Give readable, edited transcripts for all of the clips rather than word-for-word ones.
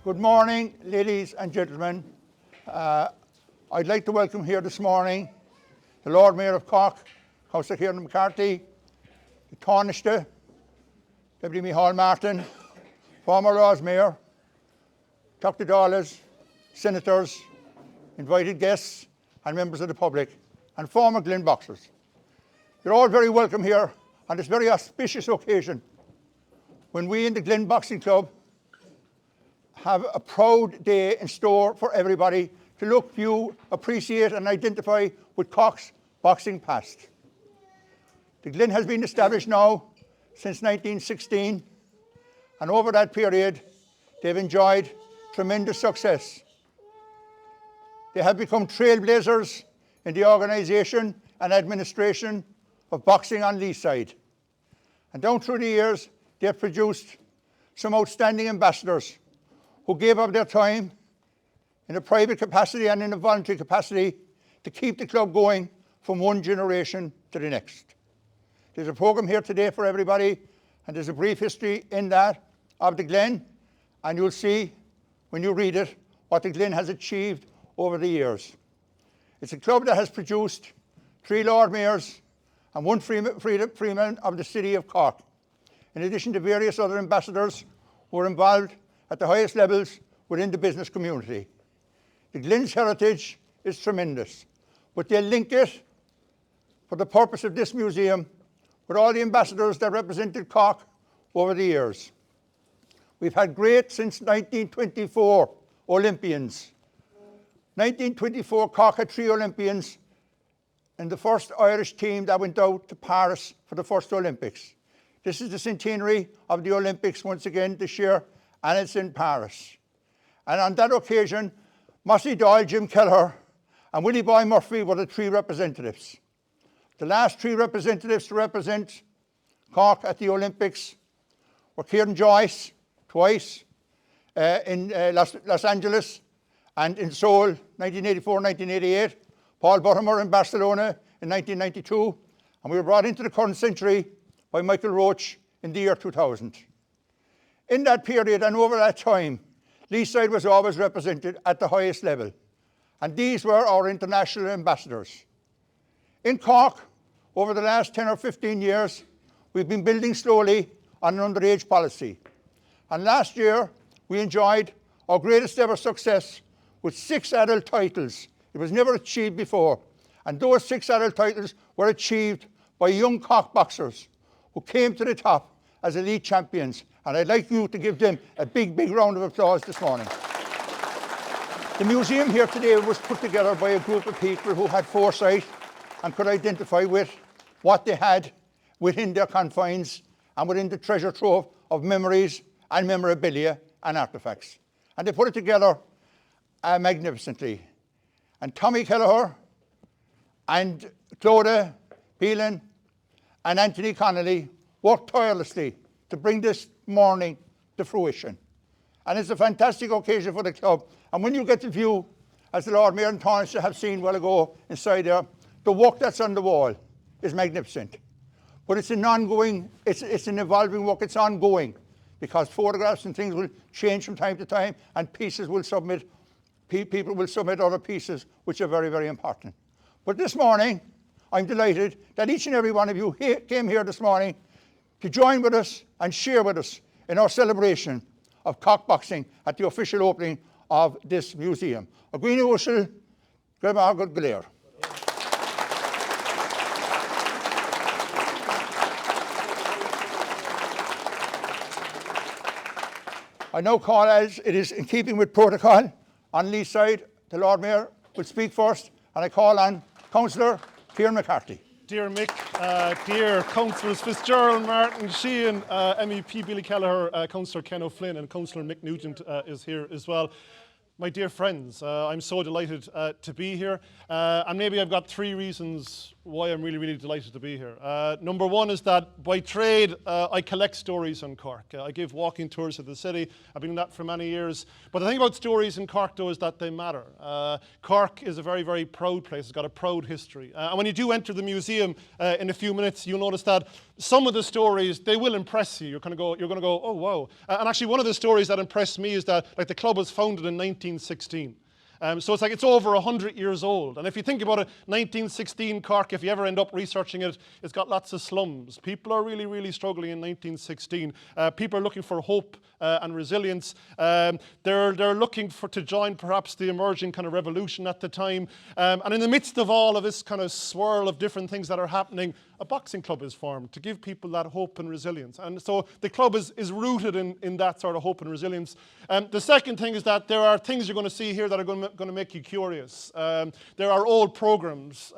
Good morning, ladies and gentlemen. I'd like to welcome here this morning the Lord Mayor of Cork, Councillor Kieran McCarthy, the Tánaiste, Deputy Micheál Martin, former Lord Mayor, Dr. Dollars, senators, invited guests and members of the public, and former Glen boxers. You're all very welcome here on this very auspicious occasion when we in the Glen Boxing Club have a proud day in store for everybody to look, view, appreciate and identify with Cork's boxing past. The Glen has been established now since 1916, and over that period they've enjoyed tremendous success. They have become trailblazers in the organisation and administration of boxing on Leeside. And down through the years they have produced some outstanding ambassadors who gave up their time in a private capacity and in a voluntary capacity to keep the club going from one generation to the next. There's a programme here today for everybody, and there's a brief history in that of the Glen, and you'll see when you read it what the Glen has achieved over the years. It's a club that has produced 3 Lord Mayors and 1 Freeman of the City of Cork, in addition to various other ambassadors who are involved at the highest levels within the business community. The Glen's heritage is tremendous, but they link it for the purpose of this museum with all the ambassadors that represented Cork over the years. We've had great since 1924 Olympians. 1924 Cork had 3 Olympians and the first Irish team that went out to Paris for the first Olympics. This is the centenary of the Olympics once again this year, and it's in Paris. And on that occasion, Mossy Doyle, Jim Cllr and Willie Boy Murphy were the 3 representatives. The last 3 representatives to represent Cork at the Olympics were Kieran Joyce, twice, in Los Angeles and in Seoul, 1984-1988, Paul Buttimer in Barcelona in 1992, and we were brought into the current century by Michael Roach in the year 2000. In that period and over that time, Leeside was always represented at the highest level, and these were our international ambassadors. In Cork, over the last 10 or 15 years, we've been building slowly on an underage policy. And last year, we enjoyed our greatest ever success with 6 adult titles. It was never achieved before. And those 6 adult titles were achieved by young Cork boxers who came to the top as elite champions. And I'd like you to give them a big, big round of applause this morning. The museum here today was put together by a group of people who had foresight and could identify with what they had within their confines and within the treasure trove of memories and memorabilia and artefacts. And they put it together magnificently. And Tommy Kelleher and Clodagh Phelan and Anthony Connolly worked tirelessly to bring this morning to fruition. And it's a fantastic occasion for the club. And when you get to view, as the Lord Mayor and Tánaiste have seen well ago inside there, the work that's on the wall is magnificent. But it's an ongoing, it's an evolving work, it's ongoing. because photographs and things will change from time to time, and pieces will submit, people will submit other pieces, which are very, very important. But this morning, I'm delighted that each and every one of you came here this morning to join with us and share with us in our celebration of cock boxing at the official opening of this museum. A Green Ushel, Grandma Cllr. I now call, as it is in keeping with protocol, on Lee's side, the Lord Mayor will speak first, and I call on Councillor Kieran McCarthy. Dear Mick, dear Councillors Fitzgerald, Martin, Sheehan, MEP Billy Cllr, Councillor Ken O'Flynn, and Councillor Mick Nugent is here as well. My dear friends, I'm so delighted to be here, and maybe I've got 3 reasons why I'm really, really delighted to be here. Number 1 is that by trade, I collect stories on Cork. I give walking tours of the city. I've been doing that for many years. But the thing about stories in Cork, though, is that they matter. Cork is a very, very proud place. It's got a proud history. And when you do enter the museum in a few minutes, you'll notice that some of the stories, they will impress you. You're going to go, oh, wow. And actually, one of the stories that impressed me is that the club was founded in 1916. So it's over 100 years old. And if you think about it, 1916 Cork, if you ever end up researching it, it's got lots of slums. People are really, really struggling in 1916. People are looking for hope and resilience. They're looking to join perhaps the emerging kind of revolution at the time. And in the midst of all of this kind of swirl of different things that are happening, a boxing club is formed to give people that hope and resilience. And so the club is rooted in that sort of hope and resilience. The second thing is that there are things you're going to see here that are going to make you curious. There are old programs.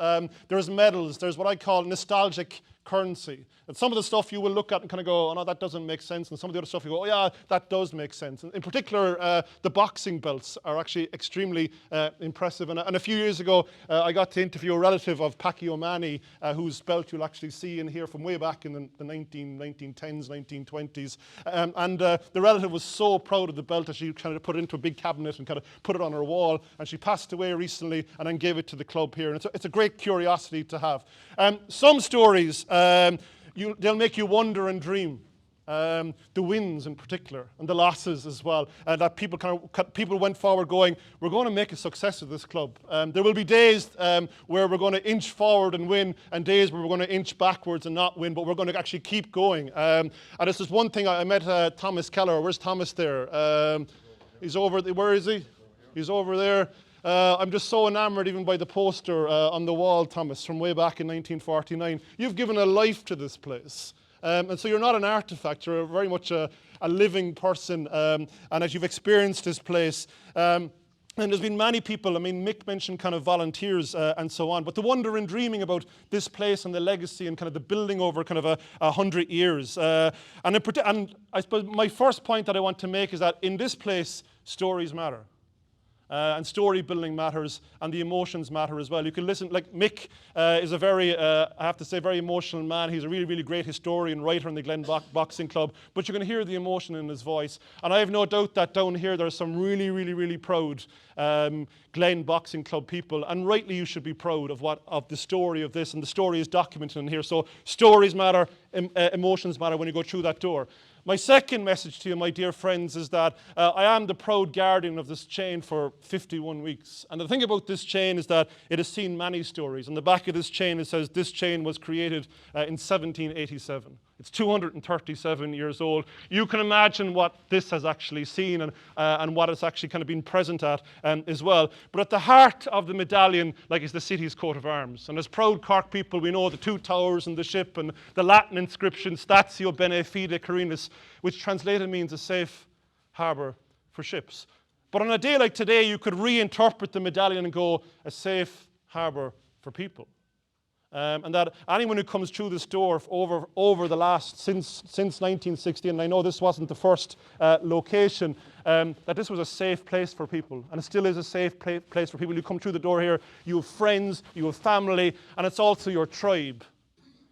There's medals. There's what I call nostalgic currency. And some of the stuff you will look at and kind of go, oh no, that doesn't make sense. And some of the other stuff you go, oh yeah, that does make sense. And in particular, the boxing belts are actually extremely impressive. And a few years ago, I got to interview a relative of Packy O'Mahony, whose belt you'll actually see in here from way back in the 1910s, 1920s. And the relative was so proud of the belt that she kind of put it into a big cabinet and kind of put it on her wall. And she passed away recently and then gave it to the club here. And it's a great curiosity to have. Some stories, they'll make you wonder and dream. The wins in particular, and the losses as well. That people went forward going, we're going to make a success of this club. There will be days where we're going to inch forward and win, and days where we're going to inch backwards and not win, but we're going to actually keep going. And this is one thing, I met Tomás Cllr. Where's Thomas there? He's over, where is he? He's over there. I'm just so enamored even by the poster on the wall, Thomas, from way back in 1949. You've given a life to this place. And so you're not an artifact, you're very much a living person. And as you've experienced this place, and there's been many people, I mean, Mick mentioned kind of volunteers and so on, but the wonder and dreaming about this place and the legacy and kind of the building over kind of 100 years. And I suppose my first point that I want to make is that in this place, stories matter. And story building matters, and the emotions matter as well. You can listen, like Mick is a very, I have to say, very emotional man. He's a really, really great historian, writer in the Glen Boxing Club, but you're going to hear the emotion in his voice. And I have no doubt that down here there's some really, really, really proud Glen Boxing Club people, and rightly you should be proud of the story of this, and the story is documented in here. So stories matter, emotions matter when you go through that door. My second message to you, my dear friends, is that I am the proud guardian of this chain for 51 weeks. And the thing about this chain is that it has seen many stories. On the back of this chain, it says this chain was created in 1787. It's 237 years old. You can imagine what this has actually seen and what it's actually kind of been present at as well. But at the heart of the medallion, is the city's coat of arms. And as proud Cork people, we know the 2 towers and the ship and the Latin inscription, Statio Bene Fide Carinus, which translated means a safe harbour for ships. But on a day like today, you could reinterpret the medallion and go, a safe harbour for people. And that anyone who comes through this door over the last, since 1960, and I know this wasn't the first location, that this was a safe place for people. And it still is a safe place for people. You come through the door here, you have friends, you have family, and it's also your tribe.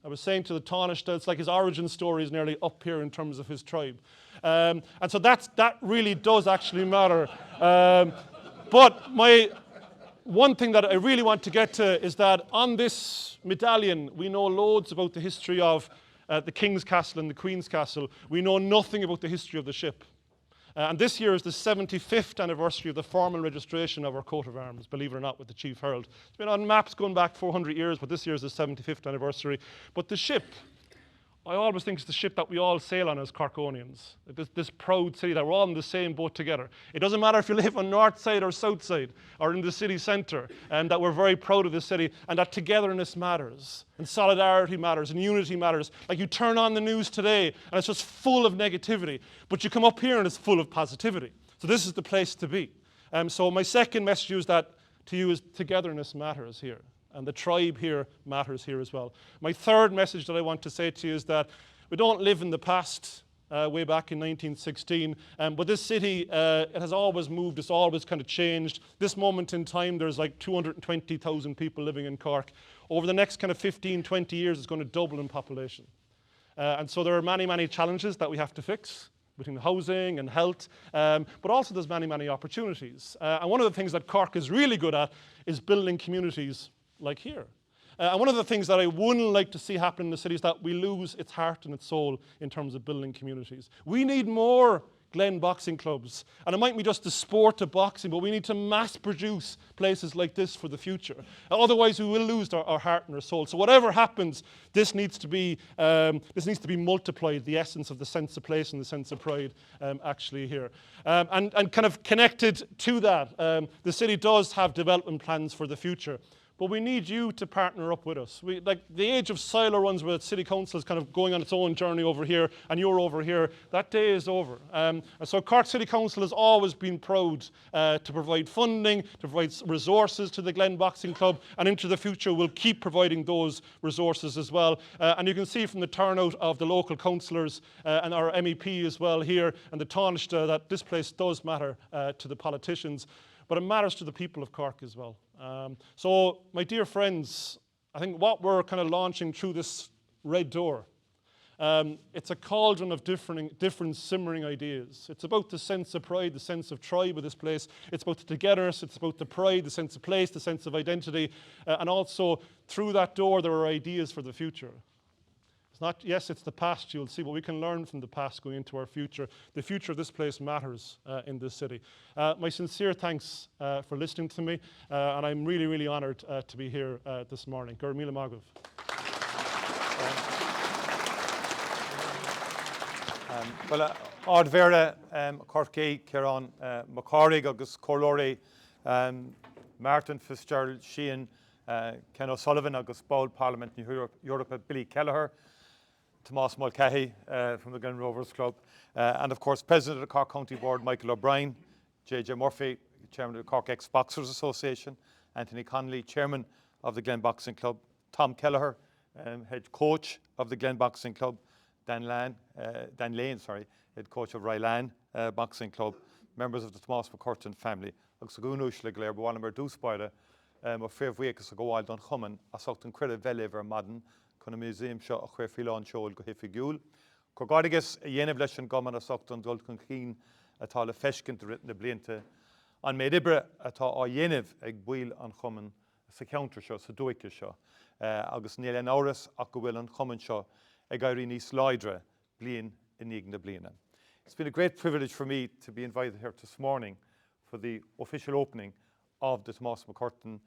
I was saying to the Tánaiste, it's like his origin story is nearly up here in terms of his tribe. And so that really does actually matter. But one thing that I really want to get to is that on this medallion, we know loads about the history of the King's Castle and the Queen's Castle, we know nothing about the history of the ship. And this year is the 75th anniversary of the formal registration of our coat of arms, believe it or not, with the Chief Herald. It's been on maps going back 400 years, but this year is the 75th anniversary. But the ship, I always think it's the ship that we all sail on as Corkonians. This proud city that we're all in the same boat together. It doesn't matter if you live on north side or south side or in the city centre, and that we're very proud of this city and that togetherness matters and solidarity matters and unity matters. Like you turn on the news today and it's just full of negativity, but you come up here and it's full of positivity. So this is the place to be. So my second message to you is togetherness matters here. And the tribe here matters here as well. My third message that I want to say to you is that we don't live in the past, way back in 1916, but this city, it has always moved, it's always kind of changed. This moment in time, there's like 220,000 people living in Cork. Over the next kind of 15, 20 years, it's going to double in population. And so there are many, many challenges that we have to fix between housing and health, but also there's many, many opportunities. And one of the things that Cork is really good at is building communities like here. And one of the things that I wouldn't like to see happen in the city is that we lose its heart and its soul in terms of building communities. We need more Glen boxing clubs. And it might be just the sport of boxing, but we need to mass produce places like this for the future. Otherwise, we will lose our heart and our soul. So whatever happens, this needs to be multiplied, the essence of the sense of place and the sense of pride actually here. And kind of connected to that, the city does have development plans for the future. But we need you to partner up with us. Like the age of silo runs where the city council is kind of going on its own journey over here and you're over here. That day is over. And so Cork City Council has always been proud to provide funding, to provide resources to the Glen Boxing Club, and into the future we'll keep providing those resources as well. And you can see from the turnout of the local councillors and our MEP as well here and the Tánaiste that this place does matter to the politicians. But it matters to the people of Cork as well. So, my dear friends, I think what we're kind of launching through this red door, it's a cauldron of different simmering ideas. It's about the sense of pride, the sense of tribe of this place. It's about the togetherness, it's about the pride, the sense of place, the sense of identity. And also, through that door, there are ideas for the future. It's not, yes, it's the past, you'll see, but we can learn from the past going into our future. The future of this place matters in this city. My sincere thanks for listening to me, and I'm really, really honoured to be here this morning. Gur míle mágaibh. Well, Ard Vera, Corky, Kieran, McCarthy, agus Cllr, Martin Fitzgerald, Sheehan, Ken O'Sullivan, agus Bowl Parliament in Europe, Billy Kelleher, Tomás McCarthy from the Glen Rovers Club, and of course President of the Cork County Board, Michael O'Brien, J.J. Murphy, Chairman of the Cork Ex-Boxers Association, Anthony Connolly, Chairman of the Glen Boxing Club, Tom Kelleher, Head Coach of the Glen Boxing Club, Dan Lane, Head Coach of Rylan Boxing Club, members of the Tomás MacCurtain family, agus Gúnúis le Cllr, bhhail mar dúspáide, mar fairmhuichas a gháil don chuman, a socht an credit veléver madan, chun a museum seo a chuir fián seol go hifigiúil. Corgádigus a dhéanamh leis an gaman a socht an dul chun cín atá le feiscint a written na blianta. An méid ibre atá á dhéanamh ag buil an chuman sa counter seo, sa dúice seo. Agus níl an áras ach go bhfuil an chuman seo ag airí níos láidre blian in nígan na bliana. It's been a great privilege for me to be invited here this morning for the official opening of the Tomás MacCurtain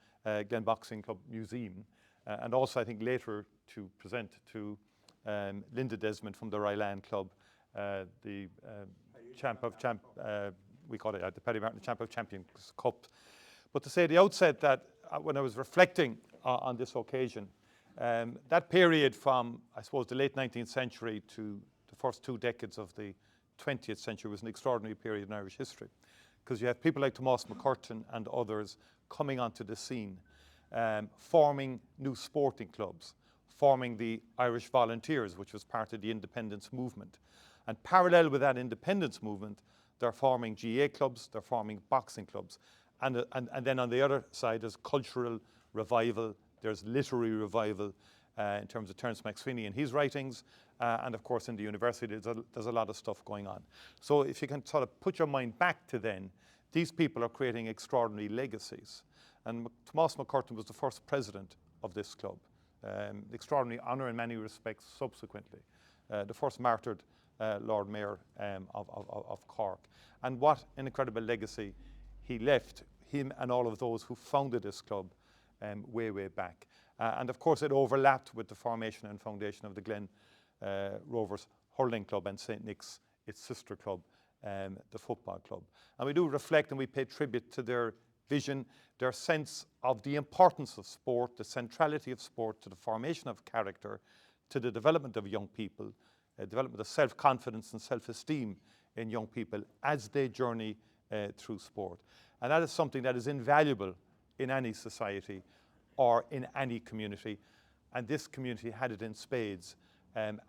Glen Boxing Club Museum, and also I think later to present to Linda Desmond from the Rylan Club, the we call it the Paddy Martin Champ of Champions Cup. But to say at the outset that when I was reflecting on this occasion, that period from, I suppose, the late 19th century to the first 2 decades of the 20th century was an extraordinary period in Irish history, because you have people like Tomás MacCurtain and others coming onto the scene, forming new sporting clubs, forming the Irish Volunteers, which was part of the independence movement. And parallel with that independence movement, they're forming GA clubs, they're forming boxing clubs. And then on the other side, there's cultural revival, there's literary revival in terms of Terence MacSwiney and his writings, and of course in the university there's a lot of stuff going on. So if you can sort of put your mind back to then, these people are creating extraordinary legacies. And Tomás MacCurtain was the first president of this club. extraordinary honour in many respects subsequently. The first martyred Lord Mayor of Cork. And what an incredible legacy he left, him and all of those who founded this club way, way back. And of course it overlapped with the formation and foundation of the Glen Rovers Hurling Club and St. Nick's, its sister club, the football club. And we do reflect and we pay tribute to their vision, their sense of the importance of sport, the centrality of sport to the formation of character, to the development of young people, development of self-confidence and self-esteem in young people as they journey through sport. And that is something that is invaluable in any society or in any community. And this community had it in spades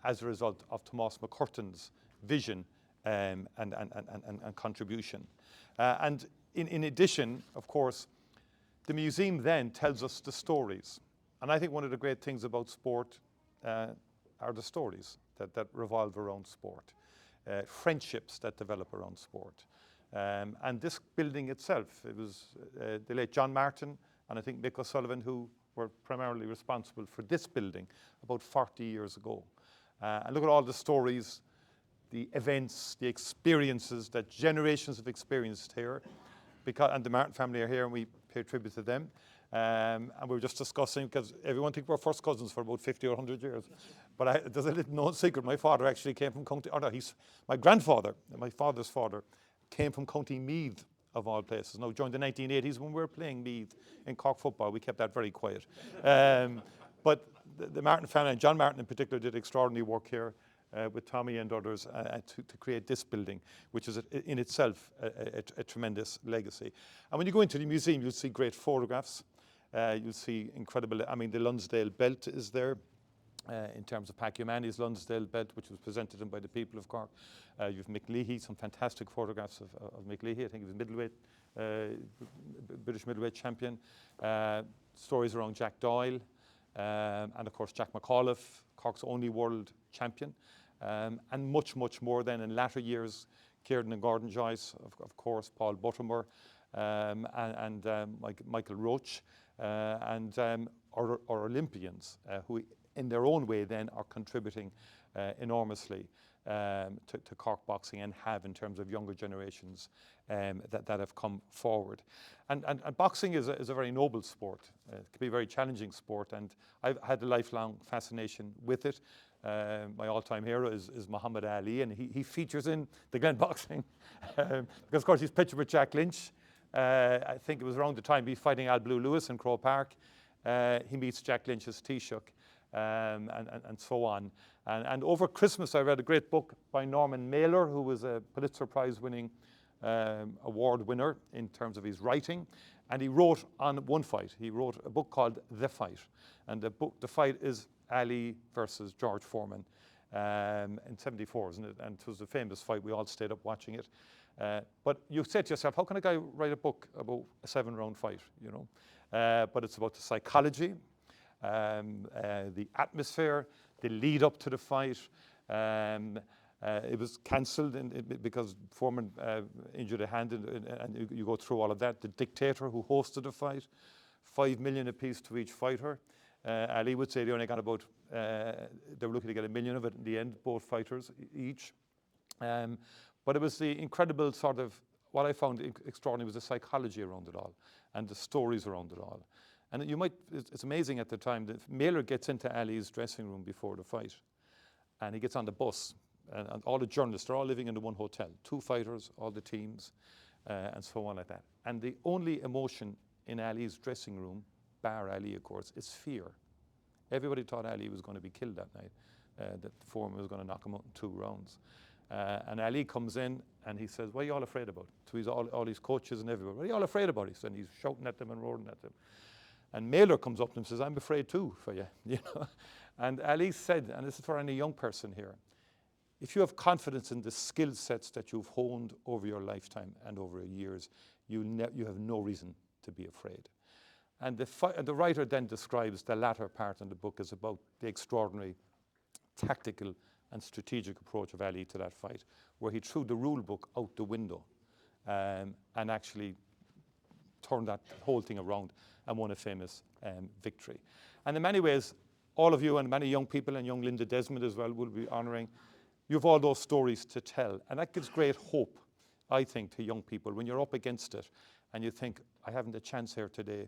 as a result of Tomás MacCurtain's vision and contribution. And in addition, of course, the museum then tells us the stories. And I think one of the great things about sport are the stories that revolve around sport, friendships that develop around sport. And this building itself, it was the late John Martin and I think Mick O'Sullivan who were primarily responsible for this building about 40 years ago. And look at all the stories, the events, the experiences that generations have experienced here. And the Martin family are here and we pay tribute to them. And we were just discussing, because everyone thinks we're first cousins for about 50 or 100 years. But there's a little known secret. My father actually came from County, my grandfather, my father's father, came from County Meath, of all places. Now, during the 1980s, when we were playing Meath in Cork football, we kept that very quiet. But the Martin family, and John Martin in particular, did extraordinary work here with Tommy and others to create this building, which is in itself a tremendous legacy. And when you go into the museum, you'll see great photographs. You'll see incredible, the Lonsdale belt is there in terms of Pacumani's Lonsdale belt, which was presented to him by the people of Cork. You've Mick Leahy, some fantastic photographs of Mick Leahy. I think he was middleweight, British middleweight champion. Stories around Jack Doyle, and of course Jack McAuliffe, Cork's only world champion. And much, much more then in latter years, Kieran and Gordon Joyce, of course, Paul Buttermore, and Michael Roach, and our Olympians, who in their own way then are contributing enormously to Cork boxing and have in terms of younger generations that have come forward. And boxing is a very noble sport. It can be a very challenging sport, and I've had a lifelong fascination with it. My all-time hero is Muhammad Ali, and he features in the Glen boxing because, of course, he's pictured with Jack Lynch. I think it was around the time he's fighting Al Blue Lewis in Croke Park. He meets Jack Lynch's Taoiseach, and so on. And over Christmas, I read a great book by Norman Mailer, who was a Pulitzer Prize-winning award winner in terms of his writing. And he wrote on one fight. He wrote a book called The Fight. And the fight is Ali versus George Foreman in '74, isn't it? And it was a famous fight. We all stayed up watching it. But you say to yourself, how can a guy write a book about a 7-round fight, you know? But it's about the psychology, the atmosphere, the lead up to the fight. It was cancelled because Foreman injured a hand, and you go through all of that. The dictator who hosted the fight, $5 million apiece to each fighter. Ali would say they only got about, they were looking to get $1 million of it in the end, both fighters each. But it was the incredible sort of, what I found extraordinary was the psychology around it all and the stories around it all. And it's amazing at the time that Mailer gets into Ali's dressing room before the fight, and he gets on the bus, and all the journalists are all living in the one hotel, 2 fighters, all the teams, and so on like that. And the only emotion in Ali's dressing room, bar Ali of course, is fear. Everybody thought Ali was going to be killed that night, that Foreman was going to knock him out in 2 rounds. And Ali comes in and he says, what are you all afraid about? To all his coaches and everybody, what are you all afraid about? And he's shouting at them and roaring at them. And Mailer comes up to him and says, I'm afraid too for you, you know. And Ali said, and this is for any young person here, if you have confidence in the skill sets that you've honed over your lifetime and over your years, you have no reason to be afraid. And the writer then describes the latter part of the book is about the extraordinary tactical and strategic approach of Ali to that fight, where he threw the rule book out the window and actually turned that whole thing around and won a famous victory. And in many ways, all of you and many young people, and young Linda Desmond as well, will be honouring. You have all those stories to tell, and that gives great hope, I think, to young people when you're up against it and you think, I haven't a chance here today.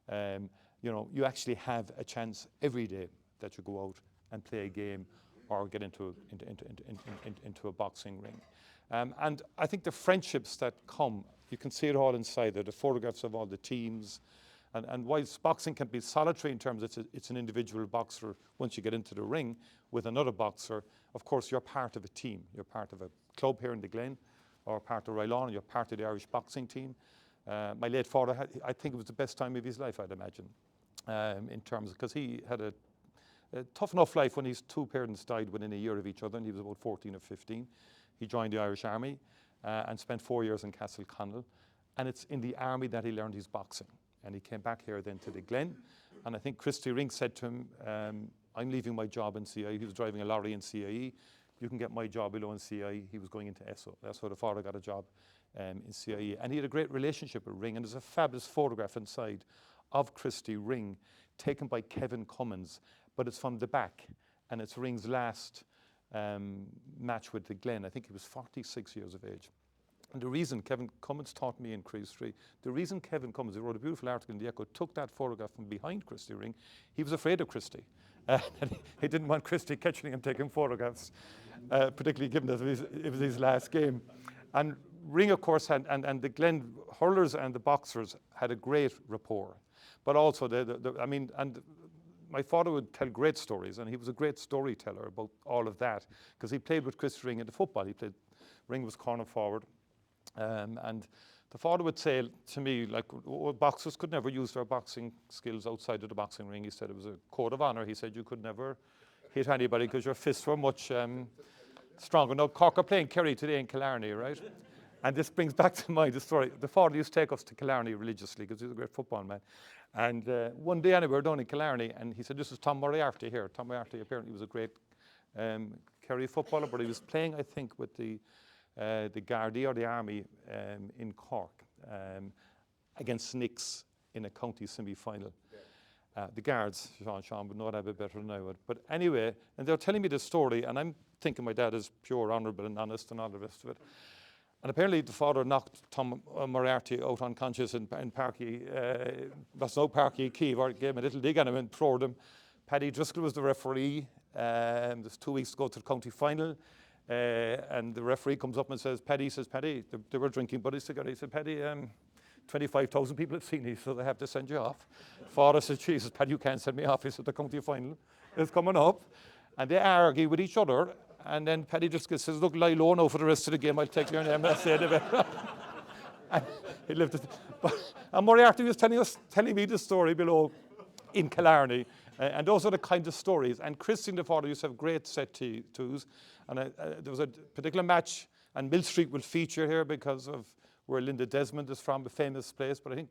You know, you actually have a chance every day that you go out and play a game or get into a boxing ring. And I think the friendships that come, you can see it all inside there, the photographs of all the teams. And whilst boxing can be solitary in terms of it's an individual boxer, once you get into the ring with another boxer, of course you're part of a team. You're part of a club here in the Glen, or part of Rylon, you're part of the Irish boxing team. My late father, I think it was the best time of his life, I'd imagine, in terms of, because he had a tough enough life when his two parents died within a year of each other, and he was about 14 or 15. He joined the Irish Army and spent 4 years in Castleconnell. And it's in the army that he learned his boxing. And he came back here then to the Glen. And I think Christy Ring said to him, I'm leaving my job in CIE. He was driving a lorry in CIE. You can get my job below in CIE. He was going into ESO. That's how the father got a job in CIE. And he had a great relationship with Ring. And there's a fabulous photograph inside of Christy Ring taken by Kevin Cummins. But it's from the back. And it's Ring's last match with the Glen. I think he was 46 years of age. And the reason Kevin Cummins taught me in Crease Street, the reason Kevin Cummins, he wrote a beautiful article in the Echo, took that photograph from behind Christy Ring, he was afraid of Christy. He didn't want Christy catching him taking photographs, particularly given that it was his last game. And Ring, of course, and the Glen hurlers and the boxers had a great rapport. But also, and my father would tell great stories, and he was a great storyteller about all of that, because he played with Christy Ring in the football. Ring was corner forward. And the father would say to me, like, boxers could never use their boxing skills outside of the boxing ring. He said it was a code of honour. He said you could never hit anybody because your fists were much stronger. Now, Cork are playing Kerry today in Killarney, right? And this brings back to mind the story. The father used to take us to Killarney religiously because he was a great football man. And one day, anyway, we were down in Killarney, and he said, this is Tom Moriarty here. Tom Moriarty apparently was a great Kerry footballer, but he was playing, I think, with the Gardaí or the Army in Cork against Nix in a county semi-final. The Guards, Sean would know that a bit better than I would. But anyway, and they're telling me this story, and I'm thinking my dad is pure, honourable and honest and all the rest of it. And apparently the father knocked Tom Moriarty out unconscious in Parky, that's no Parky Key, or gave him a little dig on him and floored him. Paddy Driscoll was the referee. There's 2 weeks to go to the county final. And the referee comes up and says, Paddy, they were drinking Buddy's together. He said, Paddy, 25,000 people have seen you, so they have to send you off. Father said, Jesus, Paddy, you can't send me off. He said, the county final is coming up. And they argue with each other. And then Paddy just says, look, lie low now for the rest of the game. I'll take your name. And that's the end of it. And he lived it. And Moriarty was telling me the story below in Killarney. And those are the kind of stories. And Christian, the father, used to have great set twos. And there was a particular match, and Mill Street will feature here because of where Linda Desmond is from, a famous place. But I think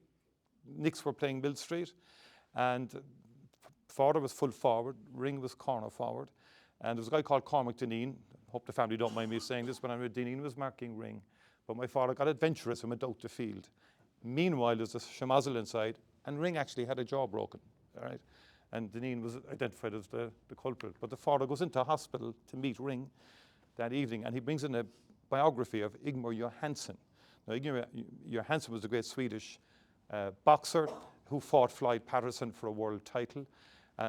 Knicks were playing Mill Street. And father was full forward, Ring was corner forward. And there was a guy called Cormac Dineen. Hope the family don't mind me saying this, but I know Dineen was marking Ring. But my father got adventurous and went out the field. Meanwhile, there's a schmozzle inside, and Ring actually had a jaw broken. All right? And Dineen was identified as the culprit. But the father goes into hospital to meet Ring that evening, and he brings in a biography of Ingmar Johansson. Now, Ingmar Johansson was a great Swedish boxer who fought Floyd Patterson for a world title.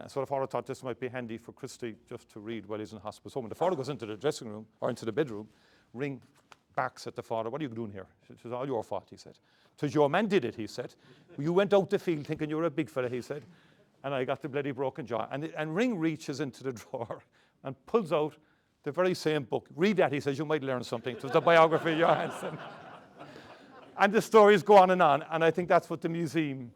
So the father thought this might be handy for Christy just to read while he's in hospital. So when the father goes into the dressing room, or into the bedroom, Ring barks at the father, what are you doing here? It's all your fault, he said. Because your man did it, he said. You went out the field thinking you were a big fella, he said. And I got the bloody broken jaw. And Ring reaches into the drawer and pulls out the very same book. Read that, he says, you might learn something. It was the biography of Johansson. And the stories go on. And I think that's what the museum,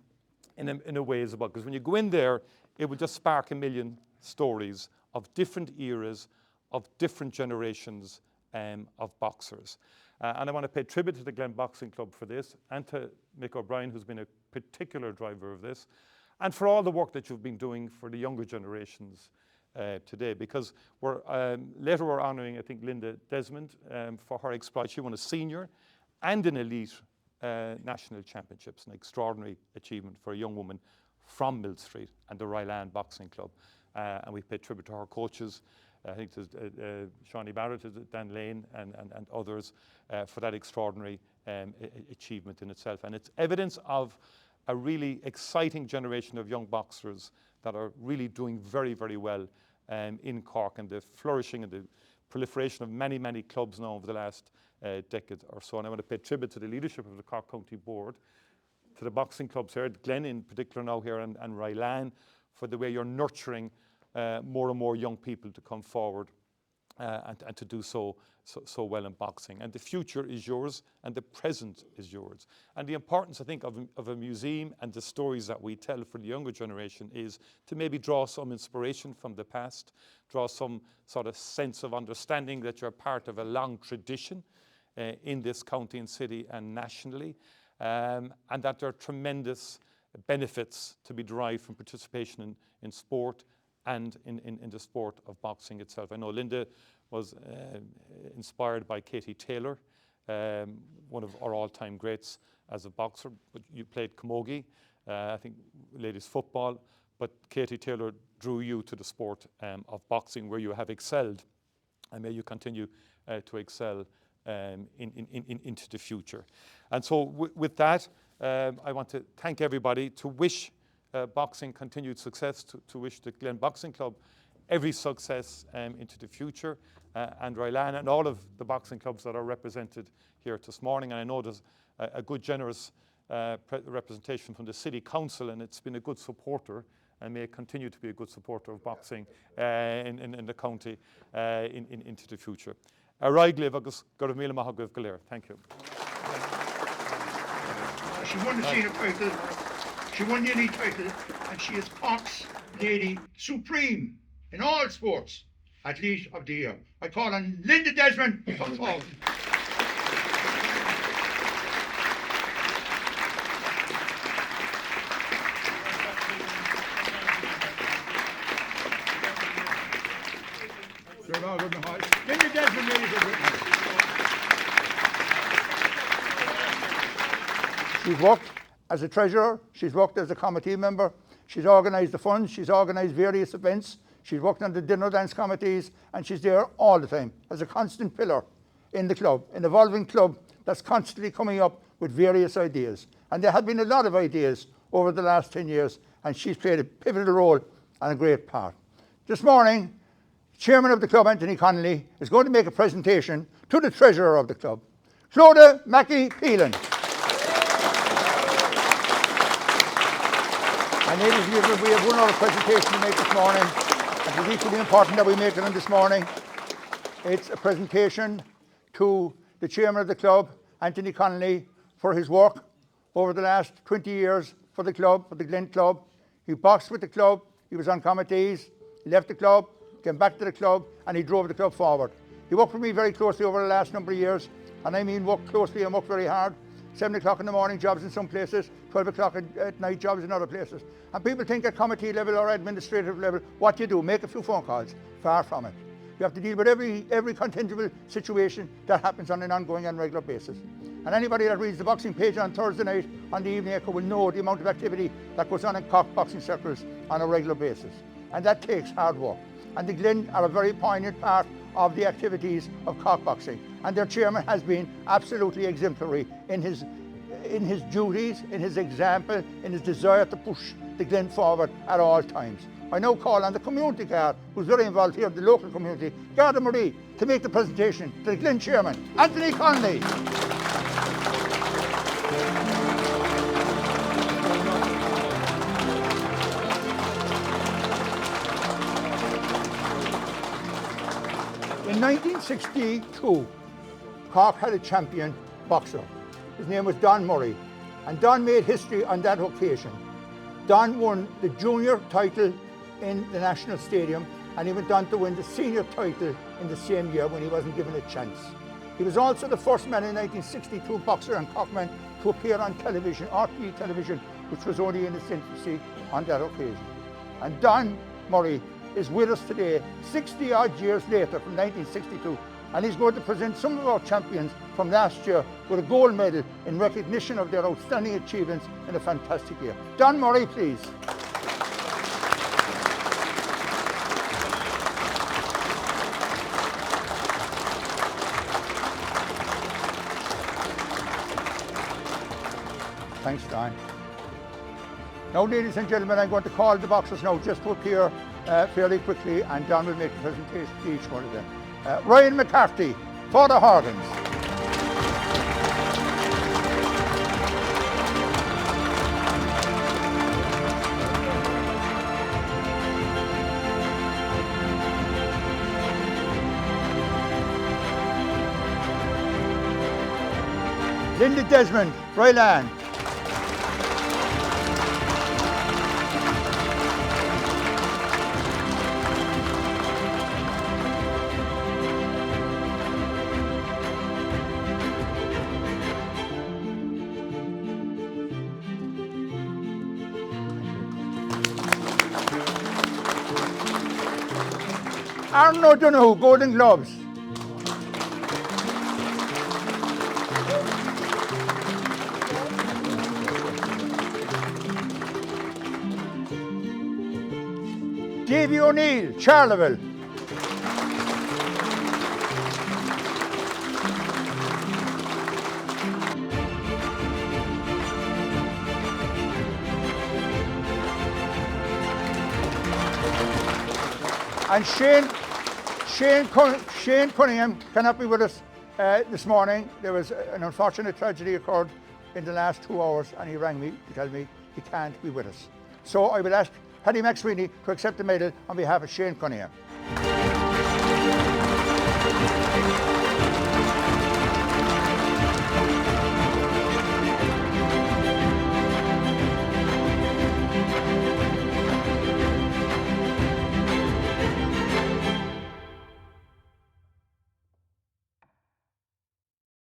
in a way, is about. Because when you go in there, it will just spark a million stories of different eras, of different generations of boxers. And I want to pay tribute to the Glen Boxing Club for this, and to Mick O'Brien, who's been a particular driver of this, and for all the work that you've been doing for the younger generations today. Because later we're honouring, I think, Linda Desmond for her exploit. She won a senior and an elite national championships, an extraordinary achievement for a young woman from Mill Street and the Ryland Boxing Club. and we pay tribute to our coaches. I think there's Shawnee Barrett, Dan Lane, and others for that extraordinary achievement in itself. And it's evidence of a really exciting generation of young boxers that are really doing very, very well in Cork, and the flourishing and the proliferation of many, many clubs now over the last decade or so. And I want to pay tribute to the leadership of the Cork County Board, to the boxing clubs here, Glen in particular now here, and Rylan, for the way you're nurturing more and more young people to come forward and to do so well in boxing. And the future is yours, and the present is yours. And the importance, I think, of a museum and the stories that we tell for the younger generation is to maybe draw some inspiration from the past, draw some sort of sense of understanding that you're part of a long tradition in this county and city and nationally, and that there are tremendous benefits to be derived from participation in sport and in the sport of boxing itself. I know Linda was inspired by Katie Taylor, one of our all-time greats as a boxer, but you played camogie, I think ladies football, but Katie Taylor drew you to the sport of boxing, where you have excelled, and may you continue to excel into the future. And so with that, I want to thank everybody, to wish boxing continued success, to wish the Glen Boxing Club every success into the future, and Rylan and all of the boxing clubs that are represented here this morning. And I know there's a good, generous representation from the City Council, and it's been a good supporter, and may continue to be a good supporter of boxing in the county into the future. Araiglev agus go raibh míle maith agaibh Cllr. Thank you. She won the senior title, she won the elite title, and she is Cork's Lady Supreme in all sports, Athlete of the Year. I call on Linda Desmond to come forward. Linda Desmond, ladies and gentlemen. She's worked as a treasurer, she's worked as a committee member, she's organised the funds, she's organised various events, she's worked on the dinner dance committees, and she's there all the time as a constant pillar in the club, an evolving club that's constantly coming up with various ideas. And there have been a lot of ideas over the last 10 years, and she's played a pivotal role and a great part. This morning, Chairman of the club, Anthony Connolly, is going to make a presentation to the treasurer of the club, Clodagh Mackey-Phelan. And ladies and gentlemen, we have one other presentation to make this morning. It is equally important that we make it on this morning. It's a presentation to the chairman of the club, Anthony Connolly, for his work over the last 20 years for the club, for the Glen club. He boxed with the club, he was on committees, he left the club, came back to the club, and he drove the club forward. He worked for me very closely over the last number of years, and I mean worked closely and worked very hard. 7 o'clock in the morning jobs in some places, 12 o'clock at night jobs in other places. And people think at committee level or administrative level, what you do, make a few phone calls. Far from it. You have to deal with every contingent situation that happens on an ongoing and regular basis. And anybody that reads the boxing page on Thursday night on the Evening Echo will know the amount of activity that goes on in Cork boxing circles on a regular basis. And that takes hard work. And the Glen are a very poignant part of the activities of Cork boxing. And their chairman has been absolutely exemplary in his duties, in his example, in his desire to push the Glen forward at all times. I now call on the community guard, who's very involved here in the local community, Garda Marie, to make the presentation to the Glen chairman, Anthony Connolly. In 1962, Cork had a champion boxer. His name was Don Murray, and Don made history on that occasion. Don won the junior title in the National Stadium, and he went on to win the senior title in the same year when he wasn't given a chance. He was also the first man in 1962 boxer and Corkman to appear on television, RTE television, which was only in its infancy on that occasion. And Don Murray is with us today, 60 odd years later from 1962, and he's going to present some of our champions from last year with a gold medal in recognition of their outstanding achievements in a fantastic year. Don Murray, please. Thanks, John. Now, ladies and gentlemen, I'm going to call the boxers now just to appear fairly quickly, and John will make a presentation to each one of them. Ryan McCarthy for the Horgans. Linda Desmond, Ryland. Arno Donoghue, Golden Gloves. Davy O'Neill, Charleville. And Shane Cunningham cannot be with us this morning. There was an unfortunate tragedy occurred in the last 2 hours, and he rang me to tell me he can't be with us. So I will ask Paddy McSweeney to accept the medal on behalf of Shane Cunningham.